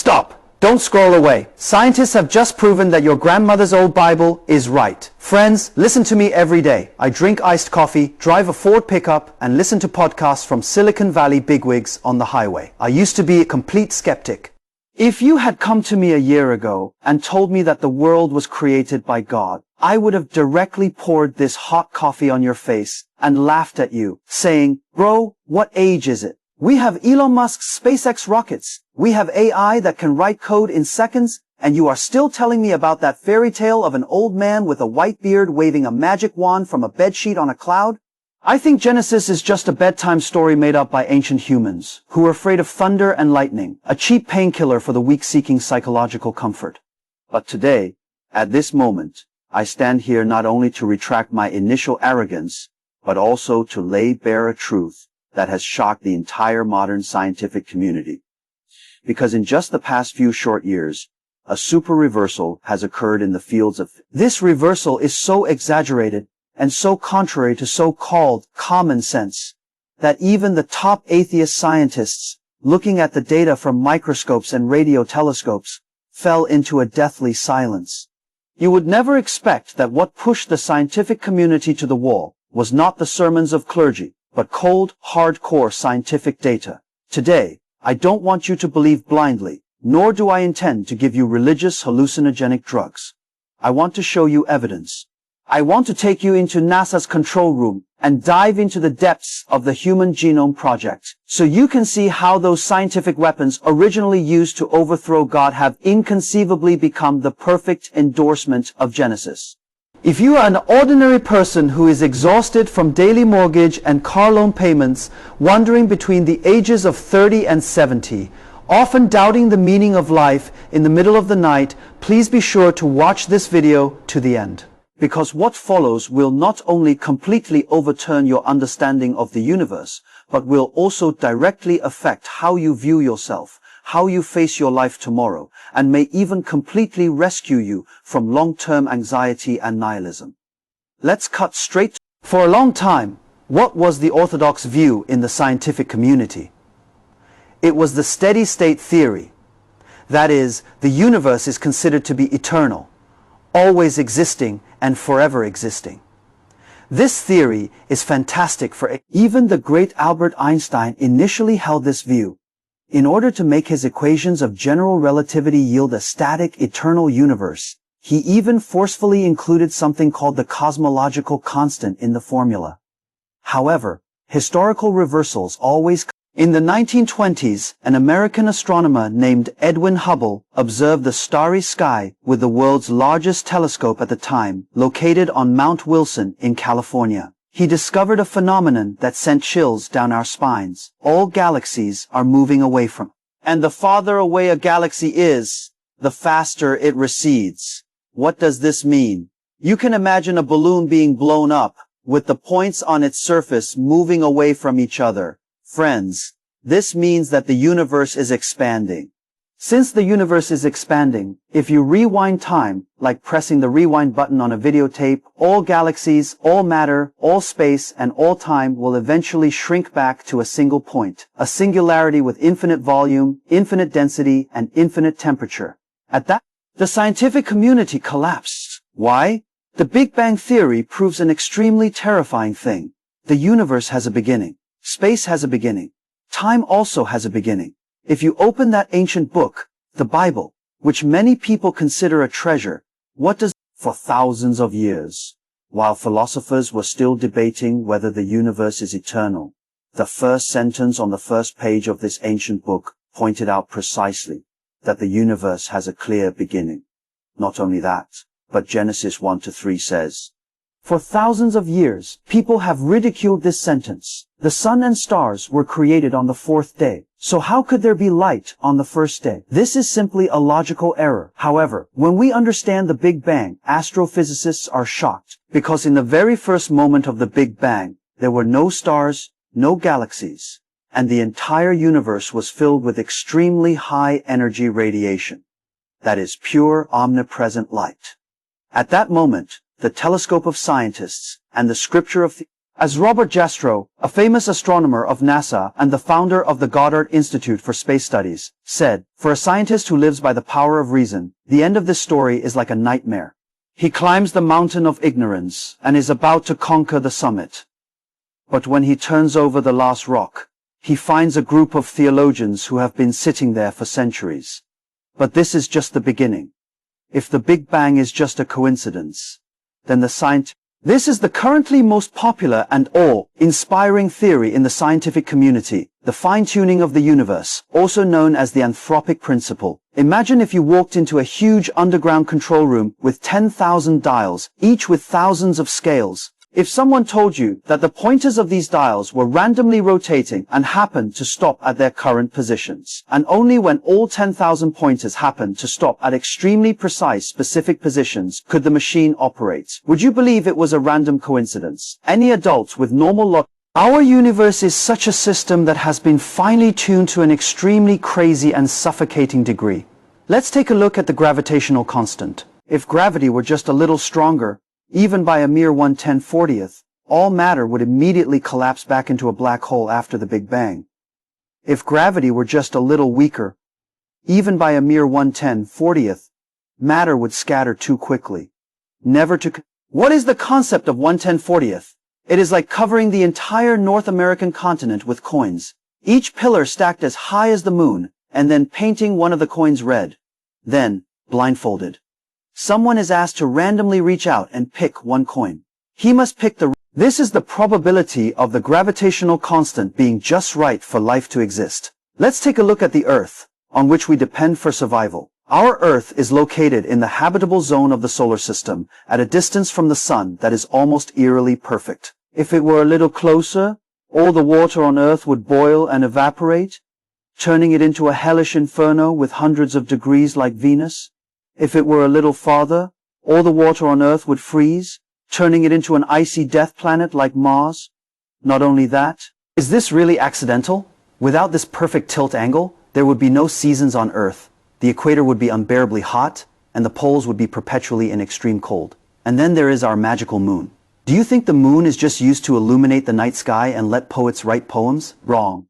Stop! Don't scroll away. Scientists have just proven that your grandmother's old Bible is right. Friends, listen to me every day. I drink iced coffee, drive a Ford pickup, and listen to podcasts from Silicon Valley bigwigs on the highway. I used to be a complete skeptic. If you had come to me a year ago and told me that the world was created by God, I would have directly poured this hot coffee on your face and laughed at you, saying, "Bro, what age is it? We have Elon Musk's SpaceX rockets. We have AI that can write code in seconds, and you are still telling me about that fairy tale of an old man with a white beard waving a magic wand from a bedsheet on a cloud?" I think Genesis is just a bedtime story made up by ancient humans who were afraid of thunder and lightning, a cheap painkiller for the weak seeking psychological comfort. But today, at this moment, I stand here not only to retract my initial arrogance, but also to lay bare a truth that has shocked the entire modern scientific community. Because in just the past few short years, a super reversal has occurred in the fields of this reversal is so exaggerated and so contrary to so-called common sense that even the top atheist scientists, looking at the data from microscopes and radio telescopes, fell into a deathly silence. You would never expect that what pushed the scientific community to the wall was not the sermons of clergy, but cold, hardcore scientific data. Today, I don't want you to believe blindly, nor do I intend to give you religious hallucinogenic drugs. I want to show you evidence. I want to take you into NASA's control room and dive into the depths of the Human Genome Project, so you can see how those scientific weapons originally used to overthrow God have inconceivably become the perfect endorsement of Genesis. If you are an ordinary person who is exhausted from daily mortgage and car loan payments, wandering between the ages of 30 and 70, often doubting the meaning of life in the middle of the night, please be sure to watch this video to the end. Because what follows will not only completely overturn your understanding of the universe, but will also directly affect how you view yourself, how you face your life tomorrow, and may even completely rescue you from long-term anxiety and nihilism. Let's cut straight. For a long time, what was the orthodox view in the scientific community? It was the steady-state theory. That is, the universe is considered to be eternal, always existing and forever existing. This theory is fantastic for even the great Albert Einstein initially held this view. In order to make his equations of general relativity yield a static, eternal universe, he even forcefully included something called the cosmological constant in the formula. However, historical reversals always come. In the 1920s, an American astronomer named Edwin Hubble observed the starry sky with the world's largest telescope at the time, located on Mount Wilson in California. He discovered a phenomenon that sent chills down our spines. All galaxies are moving away from. And the farther away a galaxy is, the faster it recedes. What does this mean? You can imagine a balloon being blown up, with the points on its surface moving away from each other. Friends, this means that the universe is expanding. Since the universe is expanding, if you rewind time, like pressing the rewind button on a videotape, all galaxies, all matter, all space, and all time will eventually shrink back to a single point, a singularity with infinite volume, infinite density, and infinite temperature. At that, the scientific community collapsed. Why? The Big Bang Theory proves an extremely terrifying thing. The universe has a beginning. Space has a beginning. Time also has a beginning. If you open that ancient book, the Bible, which many people consider a treasure, what does for thousands of years, while philosophers were still debating whether the universe is eternal, the first sentence on the first page of this ancient book pointed out precisely that the universe has a clear beginning. Not only that, but Genesis 1-3 says, "For thousands of years, people have ridiculed this sentence. The sun and stars were created on the fourth day. So how could there be light on the first day?" This is simply a logical error. However, when we understand the Big Bang, astrophysicists are shocked, because in the very first moment of the Big Bang, there were no stars, no galaxies, and the entire universe was filled with extremely high energy radiation. That is pure, omnipresent light. At that moment, the telescope of scientists and the scripture of As Robert Jastrow, a famous astronomer of NASA and the founder of the Goddard Institute for Space Studies, said, "For a scientist who lives by the power of reason, the end of this story is like a nightmare. He climbs the mountain of ignorance and is about to conquer the summit. But when he turns over the last rock, he finds a group of theologians who have been sitting there for centuries. But this is just the beginning. If the Big Bang is just a coincidence, then This is the currently most popular and awe-inspiring theory in the scientific community, the fine-tuning of the universe, also known as the Anthropic Principle. Imagine if you walked into a huge underground control room with 10,000 dials, each with thousands of scales. If someone told you that the pointers of these dials were randomly rotating and happened to stop at their current positions, and only when all 10,000 pointers happened to stop at extremely precise specific positions could the machine operate, would you believe it was a random coincidence? Any adult with normal logic. Our universe is such a system that has been finely tuned to an extremely crazy and suffocating degree. Let's take a look at the gravitational constant. If gravity were just a little stronger, even by a mere 1/1040th, all matter would immediately collapse back into a black hole after the Big Bang. If gravity were just a little weaker, even by a mere 1/1040th, matter would scatter too quickly. What is the concept of 1/1040th? It is like covering the entire North American continent with coins, each pillar stacked as high as the moon, and then painting one of the coins red. Then, blindfolded, someone is asked to randomly reach out and pick one coin. He must pick This is the probability of the gravitational constant being just right for life to exist. Let's take a look at the Earth, on which we depend for survival. Our Earth is located in the habitable zone of the solar system, at a distance from the Sun that is almost eerily perfect. If it were a little closer, all the water on Earth would boil and evaporate, turning it into a hellish inferno with hundreds of degrees like Venus. If it were a little farther, all the water on Earth would freeze, turning it into an icy death planet like Mars. Not only that, is this really accidental? Without this perfect tilt angle, there would be no seasons on Earth. The equator would be unbearably hot, and the poles would be perpetually in extreme cold. And then there is our magical moon. Do you think the moon is just used to illuminate the night sky and let poets write poems? Wrong.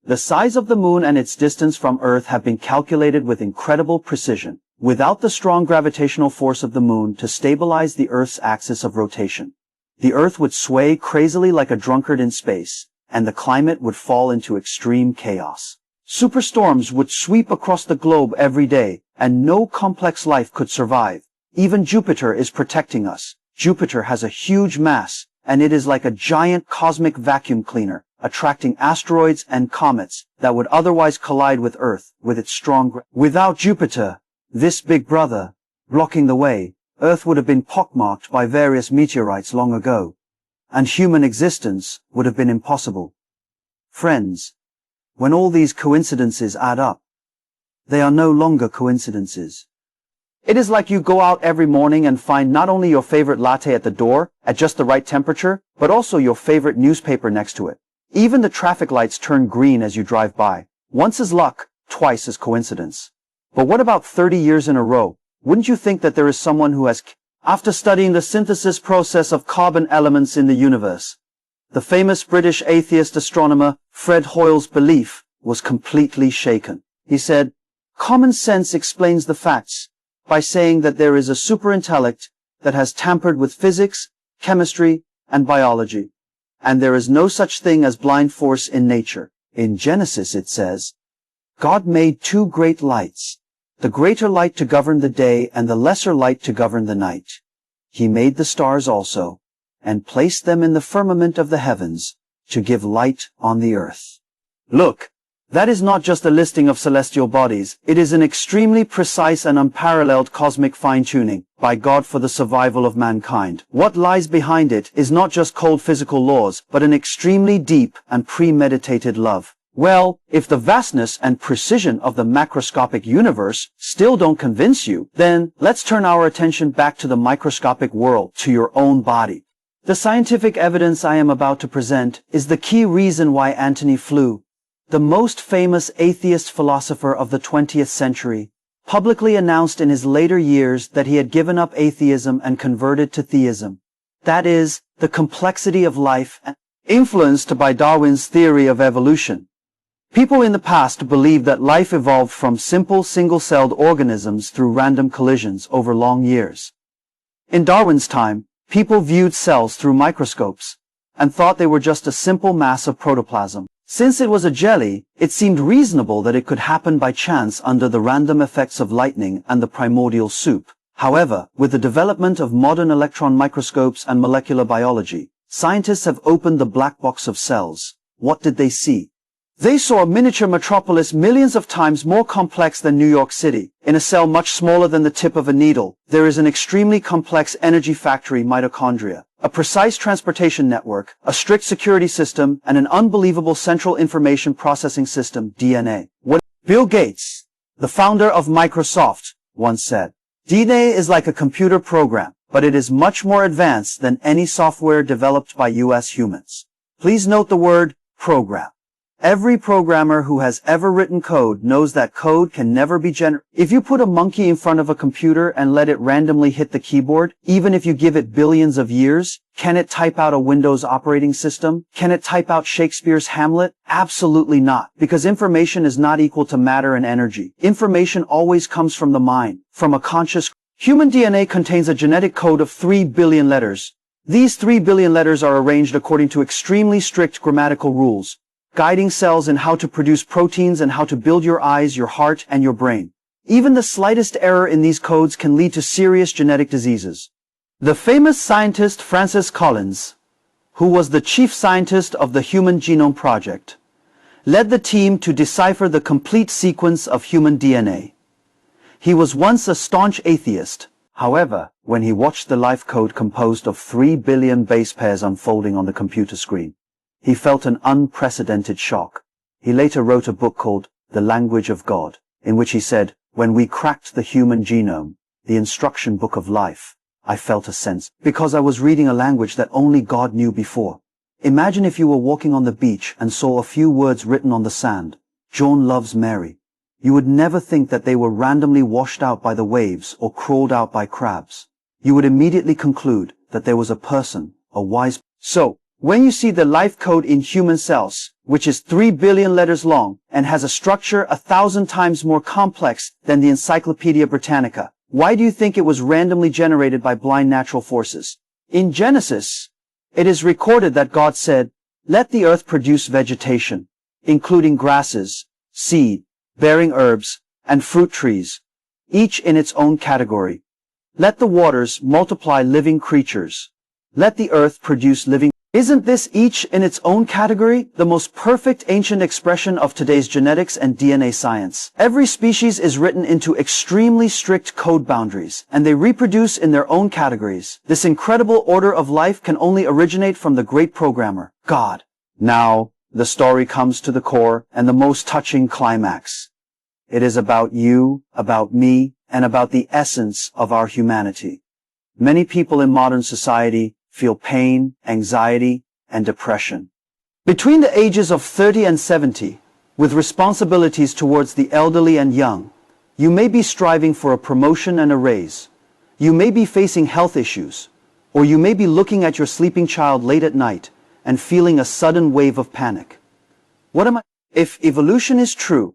The size of the moon and its distance from Earth have been calculated with incredible precision. Without the strong gravitational force of the moon to stabilize the Earth's axis of rotation, the Earth would sway crazily like a drunkard in space, and the climate would fall into extreme chaos. Superstorms would sweep across the globe every day, and no complex life could survive. Even Jupiter is protecting us. Jupiter has a huge mass, and it is like a giant cosmic vacuum cleaner, attracting asteroids and comets that would otherwise collide with Earth with its strong Without Jupiter, this big brother, blocking the way, Earth would have been pockmarked by various meteorites long ago, and human existence would have been impossible. Friends, when all these coincidences add up, they are no longer coincidences. It is like you go out every morning and find not only your favorite latte at the door, at just the right temperature, but also your favorite newspaper next to it. Even the traffic lights turn green as you drive by. Once is luck, twice is coincidence. But what about 30 years in a row? Wouldn't you think that there is someone who has, after studying the synthesis process of carbon elements in the universe, the famous British atheist astronomer Fred Hoyle's belief was completely shaken. He said, "Common sense explains the facts by saying that there is a superintellect that has tampered with physics, chemistry, and biology, and there is no such thing as blind force in nature." In Genesis it says, "God made two great lights, the greater light to govern the day and the lesser light to govern the night. He made the stars also, and placed them in the firmament of the heavens, to give light on the earth." Look, that is not just a listing of celestial bodies, it is an extremely precise and unparalleled cosmic fine-tuning by God for the survival of mankind. What lies behind it is not just cold physical laws, but an extremely deep and premeditated love. Well, if the vastness and precision of the macroscopic universe still don't convince you, then let's turn our attention back to the microscopic world, to your own body. The scientific evidence I am about to present is the key reason why Antony Flew, the most famous atheist philosopher of the 20th century, publicly announced in his later years that he had given up atheism and converted to theism. That is, the complexity of life, and influenced by Darwin's theory of evolution. People in the past believed that life evolved from simple single-celled organisms through random collisions over long years. In Darwin's time, people viewed cells through microscopes and thought they were just a simple mass of protoplasm. Since it was a jelly, it seemed reasonable that it could happen by chance under the random effects of lightning and the primordial soup. However, with the development of modern electron microscopes and molecular biology, scientists have opened the black box of cells. What did they see? They saw a miniature metropolis millions of times more complex than New York City. In a cell much smaller than the tip of a needle, there is an extremely complex energy factory, mitochondria, a precise transportation network, a strict security system, and an unbelievable central information processing system, DNA. What Bill Gates, the founder of Microsoft, once said, DNA is like a computer program, but it is much more advanced than any software developed by US humans. Please note the word program. Every programmer who has ever written code knows that code can never be generated. If you put a monkey in front of a computer and let it randomly hit the keyboard, even if you give it billions of years, can it type out a Windows operating system? Can it type out Shakespeare's Hamlet? Absolutely not, because information is not equal to matter and energy. Information always comes from the mind, from a conscious. Human DNA contains a genetic code of 3 billion letters. These 3 billion letters are arranged according to extremely strict grammatical rules, guiding cells in how to produce proteins and how to build your eyes, your heart, and your brain. Even the slightest error in these codes can lead to serious genetic diseases. The famous scientist Francis Collins, who was the chief scientist of the Human Genome Project, led the team to decipher the complete sequence of human DNA. He was once a staunch atheist. However, when he watched the life code composed of 3 billion base pairs unfolding on the computer screen, he felt an unprecedented shock. He later wrote a book called The Language of God, in which he said, "When we cracked the human genome, the instruction book of life, I felt a sense, because I was reading a language that only God knew before." Imagine if you were walking on the beach and saw a few words written on the sand. John loves Mary. You would never think that they were randomly washed out by the waves or crawled out by crabs. You would immediately conclude that there was a person, a wise. So, when you see the life code in human cells, which is 3 billion letters long and has a structure 1,000 times more complex than the Encyclopedia Britannica, why do you think it was randomly generated by blind natural forces? In Genesis, it is recorded that God said, "Let the earth produce vegetation, including grasses, seed, bearing herbs, and fruit trees, each in its own category. Let the waters multiply living creatures. Let the earth produce living." Isn't this each in its own category the most perfect ancient expression of today's genetics and DNA science? Every species is written into extremely strict code boundaries, and they reproduce in their own categories. This incredible order of life can only originate from the great programmer, God. Now, the story comes to the core and the most touching climax. It is about you, about me, and about the essence of our humanity. Many people in modern society feel pain, anxiety, and depression. Between the ages of 30 and 70, with responsibilities towards the elderly and young, you may be striving for a promotion and a raise. You may be facing health issues, or you may be looking at your sleeping child late at night and feeling a sudden wave of panic. If evolution is true,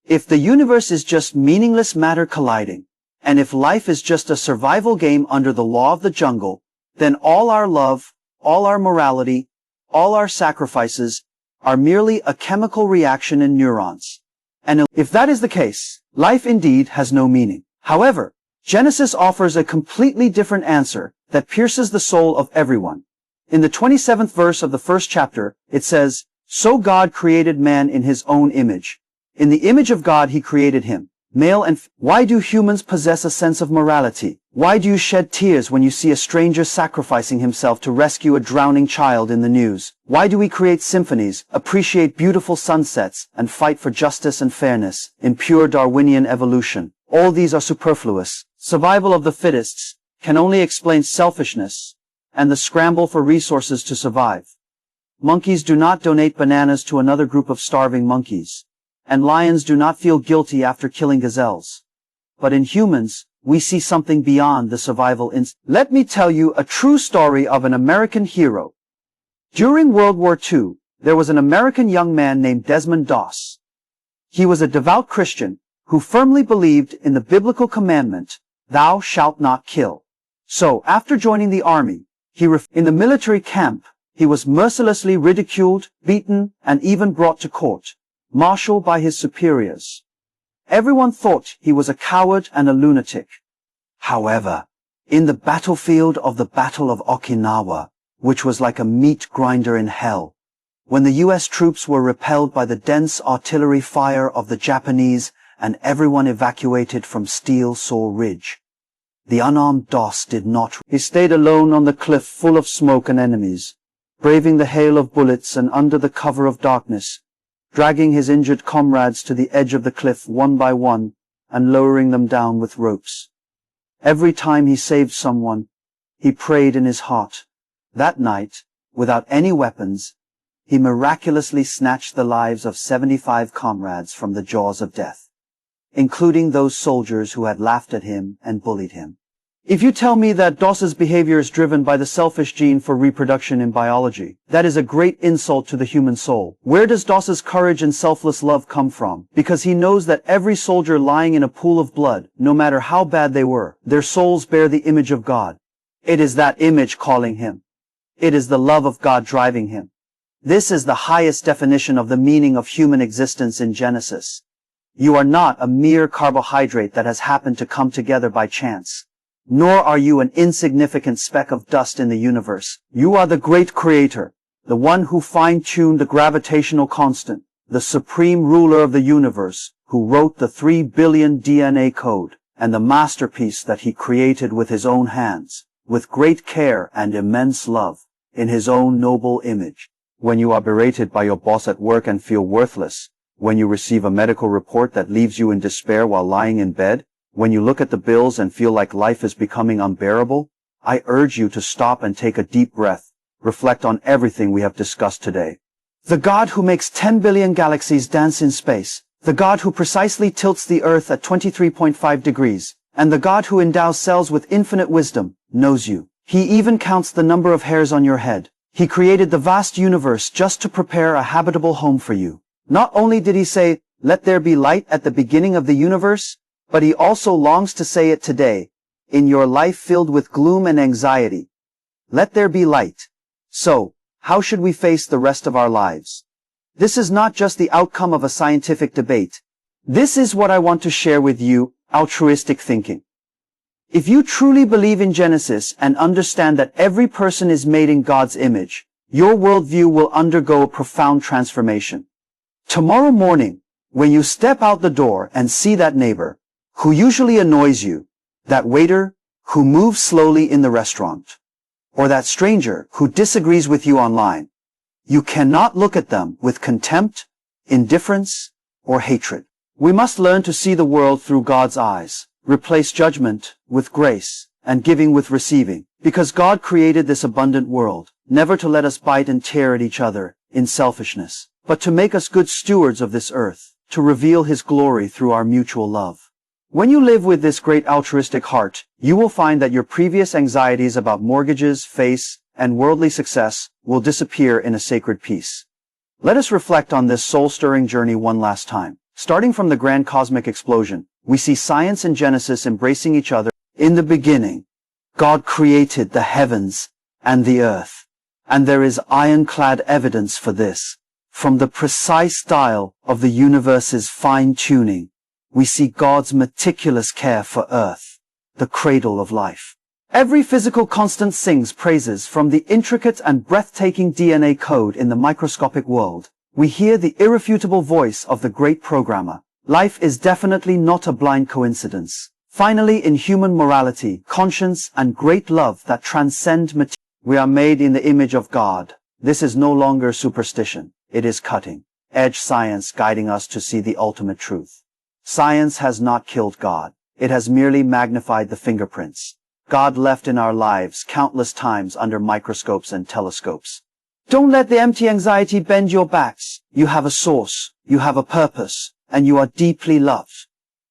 if the universe is just meaningless matter colliding, and if life is just a survival game under the law of the jungle, then all our love, all our morality, all our sacrifices are merely a chemical reaction in neurons. And if that is the case, life indeed has no meaning. However, Genesis offers a completely different answer that pierces the soul of everyone. In the 27th verse of the first chapter, it says, "So God created man in his own image. In the image of God he created him. Male and Why do humans possess a sense of morality? Why do you shed tears when you see a stranger sacrificing himself to rescue a drowning child in the news? Why do we create symphonies, appreciate beautiful sunsets, and fight for justice and fairness in pure Darwinian evolution? All these are superfluous. Survival of the fittest can only explain selfishness and the scramble for resources to survive. Monkeys do not donate bananas to another group of starving monkeys, and lions do not feel guilty after killing gazelles. But in humans, we see something beyond the survival instinct. Let me tell you a true story of an American hero. During World War II, there was an American young man named Desmond Doss. He was a devout Christian who firmly believed in the biblical commandment, "Thou shalt not kill." So, after joining the army, in the military camp, he was mercilessly ridiculed, beaten, and even brought to court, martial by his superiors. Everyone thought he was a coward and a lunatic. However, in the battlefield of the Battle of Okinawa, which was like a meat grinder in hell, when the US troops were repelled by the dense artillery fire of the Japanese and everyone evacuated from Steel Saw Ridge, the unarmed Doss did not. He stayed alone on the cliff full of smoke and enemies, braving the hail of bullets and under the cover of darkness, dragging his injured comrades to the edge of the cliff one by one and lowering them down with ropes. Every time he saved someone, he prayed in his heart. That night, without any weapons, he miraculously snatched the lives of 75 comrades from the jaws of death, including those soldiers who had laughed at him and bullied him. If you tell me that Doss's behavior is driven by the selfish gene for reproduction in biology, that is a great insult to the human soul. Where does Doss's courage and selfless love come from? Because he knows that every soldier lying in a pool of blood, no matter how bad they were, their souls bear the image of God. It is that image calling him. It is the love of God driving him. This is the highest definition of the meaning of human existence in Genesis. You are not a mere carbohydrate that has happened to come together by chance. Nor are you an insignificant speck of dust in the universe. You are the great creator, the one who fine-tuned the gravitational constant, the supreme ruler of the universe, who wrote the 3 billion DNA code, and the masterpiece that he created with his own hands, with great care and immense love, in his own noble image. When you are berated by your boss at work and feel worthless, when you receive a medical report that leaves you in despair while lying in bed, when you look at the bills and feel like life is becoming unbearable, I urge you to stop and take a deep breath, reflect on everything we have discussed today. The God who makes 10 billion galaxies dance in space, the God who precisely tilts the Earth at 23.5 degrees, and the God who endows cells with infinite wisdom, knows you. He even counts the number of hairs on your head. He created the vast universe just to prepare a habitable home for you. Not only did he say, "Let there be light" at the beginning of the universe, but he also longs to say it today, in your life filled with gloom and anxiety. Let there be light. So, how should we face the rest of our lives? This is not just the outcome of a scientific debate. This is what I want to share with you, altruistic thinking. If you truly believe in Genesis and understand that every person is made in God's image, your worldview will undergo a profound transformation. Tomorrow morning, when you step out the door and see that neighbor, who usually annoys you, that waiter who moves slowly in the restaurant, or that stranger who disagrees with you online, you cannot look at them with contempt, indifference, or hatred. We must learn to see the world through God's eyes, replace judgment with grace, and giving with receiving, because God created this abundant world, never to let us bite and tear at each other in selfishness, but to make us good stewards of this earth, to reveal His glory through our mutual love. When you live with this great altruistic heart, you will find that your previous anxieties about mortgages, face, and worldly success will disappear in a sacred peace. Let us reflect on this soul-stirring journey one last time. Starting from the grand cosmic explosion, we see science and Genesis embracing each other. In the beginning, God created the heavens and the earth, and there is ironclad evidence for this. From the precise dial of the universe's fine-tuning, we see God's meticulous care for Earth, the cradle of life. Every physical constant sings praises from the intricate and breathtaking DNA code in the microscopic world. We hear the irrefutable voice of the great programmer. Life is definitely not a blind coincidence. Finally, in human morality, conscience, and great love that transcend material, we are made in the image of God. This is no longer superstition. It is cutting-edge science guiding us to see the ultimate truth. Science has not killed God. It has merely magnified the fingerprints God left in our lives countless times under microscopes and telescopes. Don't let the empty anxiety bend your backs. You have a source, you have a purpose, and you are deeply loved.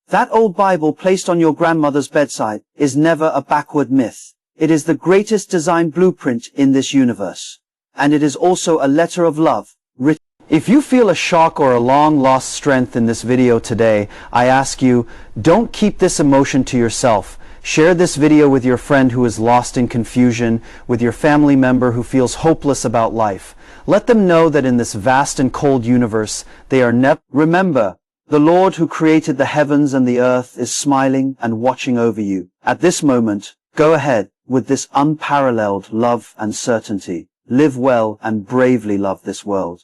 That old Bible placed on your grandmother's bedside is never a backward myth. It is the greatest design blueprint in this universe. And it is also a letter of love, written. If you feel a shock or a long-lost strength in this video today, I ask you, don't keep this emotion to yourself. Share this video with your friend who is lost in confusion, with your family member who feels hopeless about life. Let them know that in this vast and cold universe, they are never. Remember, the Lord who created the heavens and the earth is smiling and watching over you. At this moment, go ahead with this unparalleled love and certainty. Live well and bravely love this world.